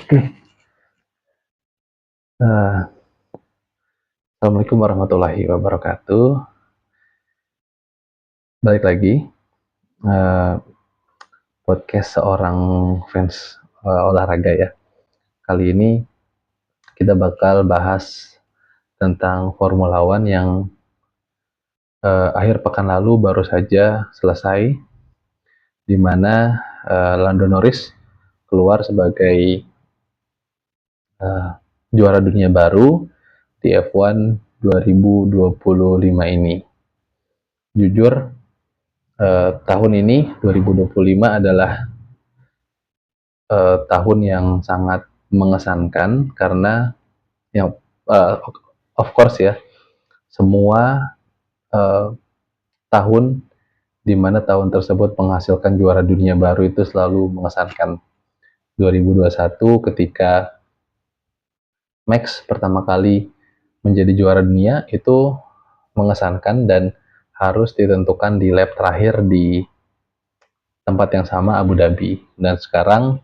Oke. Assalamualaikum warahmatullahi wabarakatuh. Balik lagi podcast seorang fans olahraga ya. Kali ini kita bakal bahas tentang Formula One yang akhir pekan lalu baru saja selesai, di mana Lando Norris keluar sebagai juara dunia baru di F1 2025 ini. Jujur, tahun ini 2025 adalah tahun yang sangat mengesankan karena yang of course ya, semua tahun di mana tahun tersebut menghasilkan juara dunia baru itu selalu mengesankan. 2021 ketika Max pertama kali menjadi juara dunia itu mengesankan dan harus ditentukan di lap terakhir di tempat yang sama, Abu Dhabi. Dan sekarang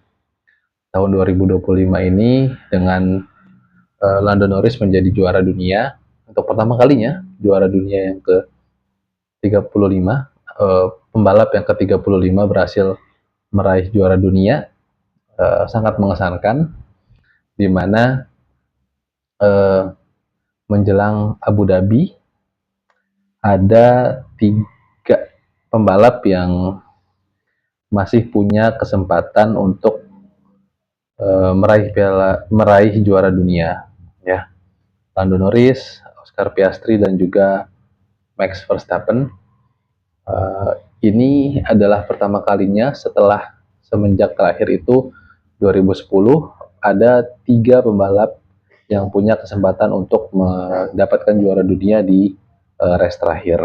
tahun 2025 ini dengan Lando Norris menjadi juara dunia untuk pertama kalinya, juara dunia yang ke-35, pembalap yang ke-35 berhasil meraih juara dunia, sangat mengesankan, di mana menjelang Abu Dhabi ada 3 pembalap yang masih punya kesempatan untuk meraih juara dunia ya. Lando Norris, Oscar Piastri, dan juga Max Verstappen. Ini adalah pertama kalinya semenjak terakhir itu 2010 ada 3 pembalap yang punya kesempatan untuk mendapatkan juara dunia di race terakhir.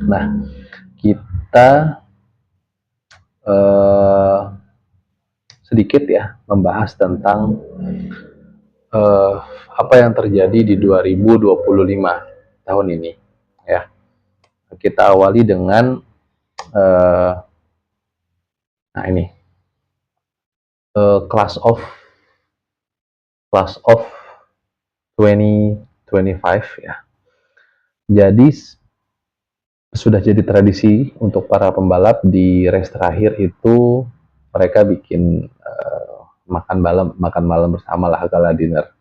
Nah, kita sedikit ya membahas tentang apa yang terjadi di 2025 tahun ini ya. Kita awali dengan nah ini class of 2025 ya. Jadi sudah jadi tradisi untuk para pembalap di race terakhir itu mereka bikin makan malam bersama lah, gala dinner.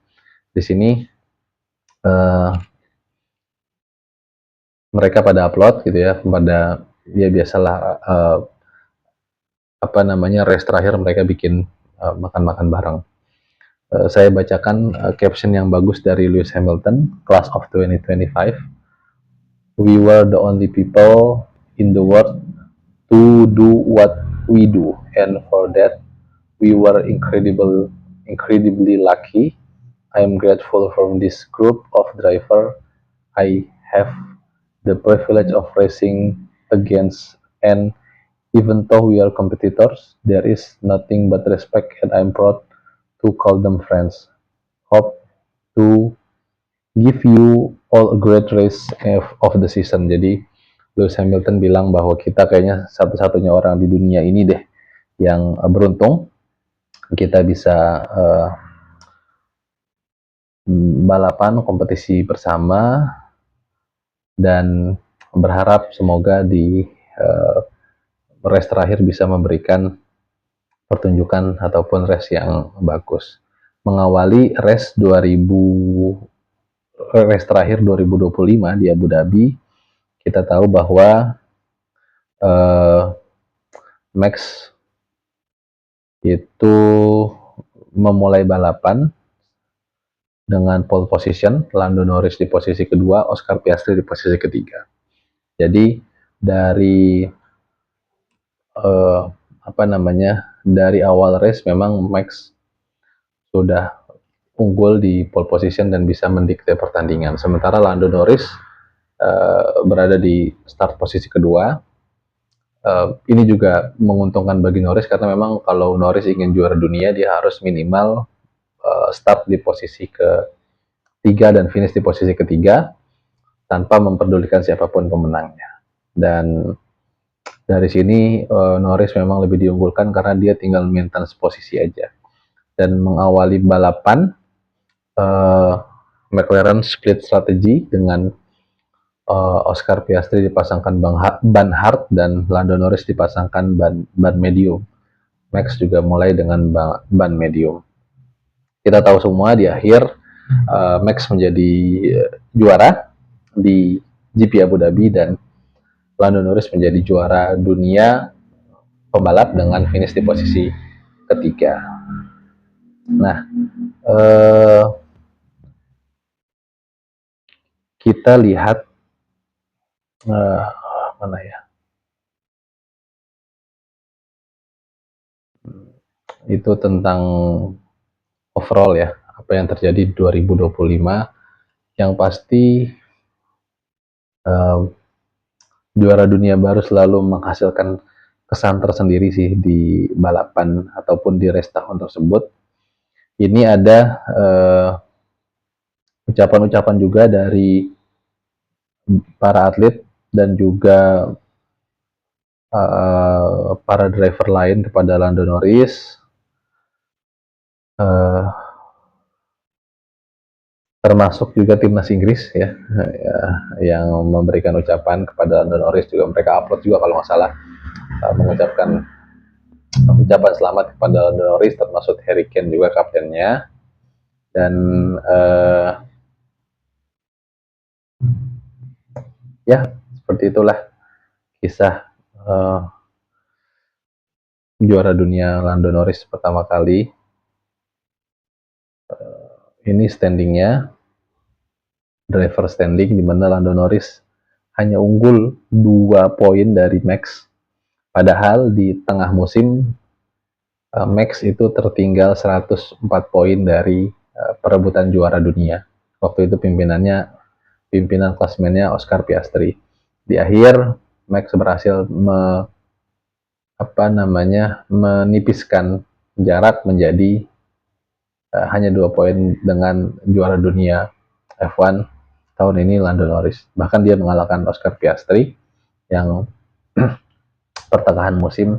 Di sini mereka pada upload gitu ya, pada ya biasalah race terakhir mereka bikin makan-makan bareng. Saya bacakan caption yang bagus dari Lewis Hamilton, Class of 2025. We were the only people in the world to do what we do, and for that we were incredibly lucky. I am grateful for this group of drivers I have the privilege of racing against, and even though we are competitors, there is nothing but respect, and I'm proud to call them friends. Hope to give you all a great race of the season. Jadi Lewis Hamilton bilang bahwa kita kayaknya satu-satunya orang di dunia ini deh yang beruntung kita bisa balapan kompetisi bersama, dan berharap semoga di race terakhir bisa memberikan pertunjukan ataupun race yang bagus. Mengawali race terakhir 2025 di Abu Dhabi, kita tahu bahwa Max itu memulai balapan dengan pole position, Lando Norris di posisi kedua, Oscar Piastri di posisi ketiga. Jadi dari dari awal race memang Max sudah unggul di pole position dan bisa mendikte pertandingan. Sementara Lando Norris berada di start posisi kedua. Ini juga menguntungkan bagi Norris karena memang kalau Norris ingin juara dunia dia harus minimal start di posisi ketiga dan finish di posisi ketiga tanpa memperdulikan siapapun pemenangnya. Dan dari sini Norris memang lebih diunggulkan karena dia tinggal maintenance posisi aja. dan mengawali balapan, McLaren split strategi dengan Oscar Piastri dipasangkan ban hard dan Lando Norris dipasangkan ban medium. Max juga mulai dengan ban medium. Kita tahu semua di akhir Max menjadi juara di GP Abu Dhabi dan Lando Norris menjadi juara dunia pembalap dengan finish di posisi ketiga. Nah, kita lihat mana ya? Itu tentang overall ya, apa yang terjadi di 2025. Yang pasti juara dunia baru selalu menghasilkan kesan tersendiri sih di balapan ataupun di race tahun tersebut. Ini ada ucapan-ucapan juga dari para atlet dan juga para driver lain kepada Lando Norris, termasuk juga timnas Inggris ya, yang memberikan ucapan kepada Lando Norris, juga mereka upload juga kalau nggak salah, mengucapkan ucapan selamat kepada Lando Norris, termasuk Harry Kane juga kaptennya. Dan ya seperti itulah kisah juara dunia Lando Norris pertama kali. Ini standingnya, driver standing, di mana Lando Norris hanya unggul 2 poin dari Max. Padahal di tengah musim Max itu tertinggal 104 poin dari perebutan juara dunia. Waktu itu pimpinan klasemennya Oscar Piastri. Di akhir Max berhasil menipiskan jarak menjadi hanya 2 poin dengan juara dunia F1 tahun ini, Lando Norris. Bahkan dia mengalahkan Oscar Piastri yang pertengahan musim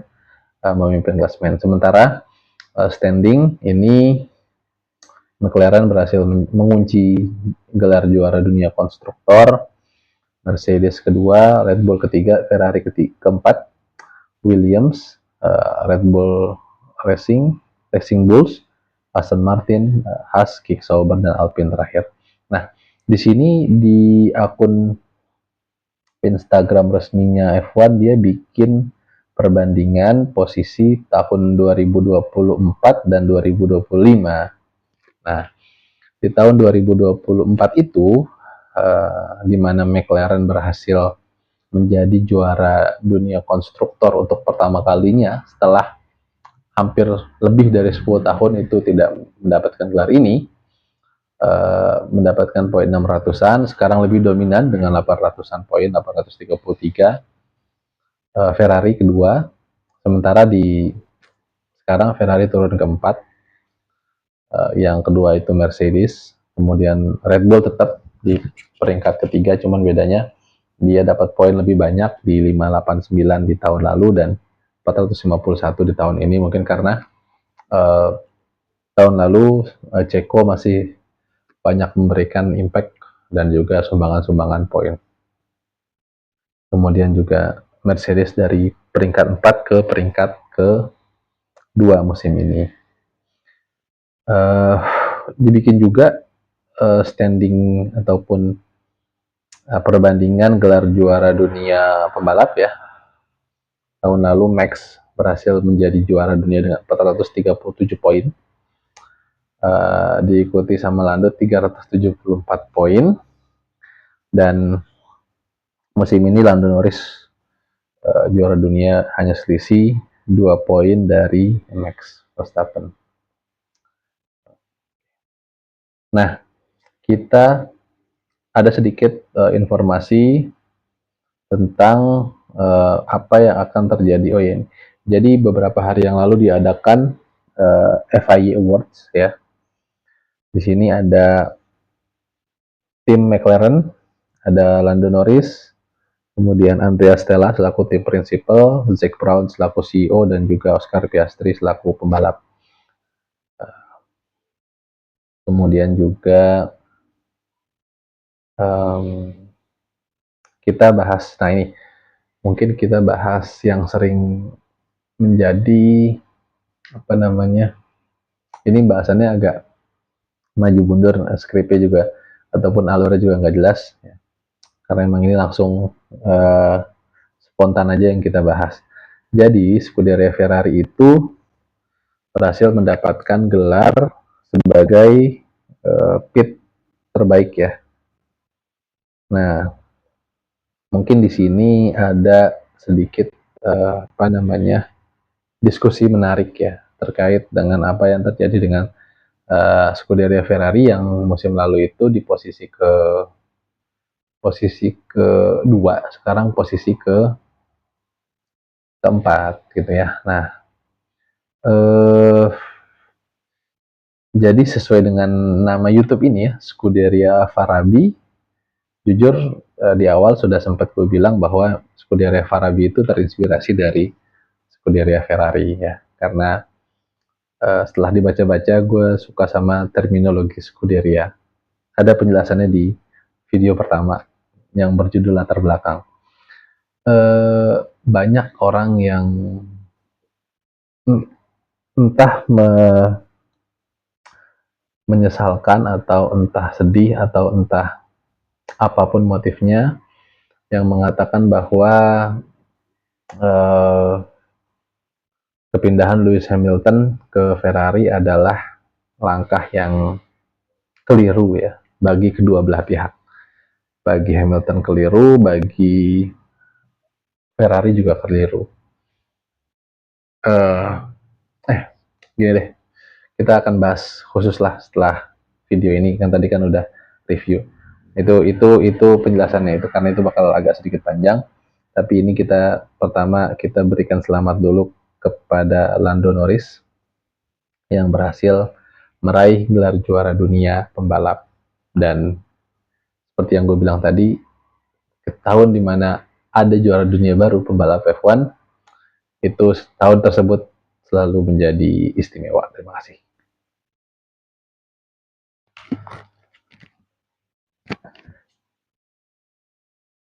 memimpin klasemen. Sementara standing ini McLaren berhasil mengunci gelar juara dunia konstruktor, Mercedes kedua, Red Bull ketiga, Ferrari keempat, Williams, Red Bull Racing Bulls, Aston Martin, Haas, Kick Sauber, dan Alpine terakhir. Nah, di sini di akun Instagram resminya F1 dia bikin perbandingan posisi tahun 2024 dan 2025. Nah, di tahun 2024 itu di mana McLaren berhasil menjadi juara dunia konstruktor untuk pertama kalinya setelah hampir lebih dari 10 tahun itu tidak mendapatkan gelar ini, mendapatkan poin 600-an, sekarang lebih dominan dengan 800-an poin, 833. Ferrari kedua, sementara sekarang Ferrari turun keempat, yang kedua itu Mercedes, kemudian Red Bull tetap di peringkat ketiga, cuman bedanya dia dapat poin lebih banyak di 589 di tahun lalu dan 451 di tahun ini, mungkin karena tahun lalu Ceko masih banyak memberikan impact dan juga sumbangan-sumbangan poin. Kemudian juga Mercedes dari peringkat 4 ke peringkat ke-2 musim ini. Dibikin juga standing ataupun perbandingan gelar juara dunia pembalap ya. Tahun lalu Max berhasil menjadi juara dunia dengan 437 poin, diikuti sama Lando 374 poin, dan musim ini Lando Norris juara dunia hanya selisih 2 poin dari Max Verstappen. Nah, kita ada sedikit informasi tentang apa yang akan terjadi. Oh ya, jadi beberapa hari yang lalu diadakan FIA Awards ya. Di sini ada tim McLaren, ada Lando Norris, kemudian Andrea Stella selaku tim prinsipal, Zak Brown selaku CEO, dan juga Oscar Piastri selaku pembalap. kemudian juga kita bahas, nah ini mungkin kita bahas yang sering menjadi apa namanya, ini bahasannya agak maju mundur, skripnya juga ataupun alurnya juga nggak jelas ya. Karena emang ini langsung spontan aja yang kita bahas. Jadi Scuderia Ferrari itu berhasil mendapatkan gelar sebagai pit terbaik ya. Nah, mungkin di sini ada sedikit apa namanya, diskusi menarik ya terkait dengan apa yang terjadi dengan Scuderia Ferrari yang musim lalu itu di posisi kedua, sekarang posisi keempat gitu ya. Nah, jadi sesuai dengan nama YouTube ini ya, Scuderia Farabi, jujur di awal sudah sempat gue bilang bahwa Scuderia Farabi itu terinspirasi dari Scuderia Ferrari ya, karena setelah dibaca-baca gue suka sama terminologi Scuderia. Ada penjelasannya di video pertama yang berjudul latar belakang. Banyak orang yang entah menyesalkan atau entah sedih atau entah apapun motifnya yang mengatakan bahwa kepindahan Lewis Hamilton ke Ferrari adalah langkah yang keliru ya bagi kedua belah pihak. Bagi Hamilton keliru, bagi Ferrari juga keliru. Gini deh, kita akan bahas khusus lah setelah video ini, kan tadi kan udah review. Itu penjelasannya itu, karena itu bakal agak sedikit panjang. Tapi ini pertama kita berikan selamat dulu kepada Lando Norris yang berhasil meraih gelar juara dunia pembalap. Dan seperti yang gue bilang tadi, tahun dimana ada juara dunia baru pembalap F1, itu tahun tersebut selalu menjadi istimewa. Terima kasih.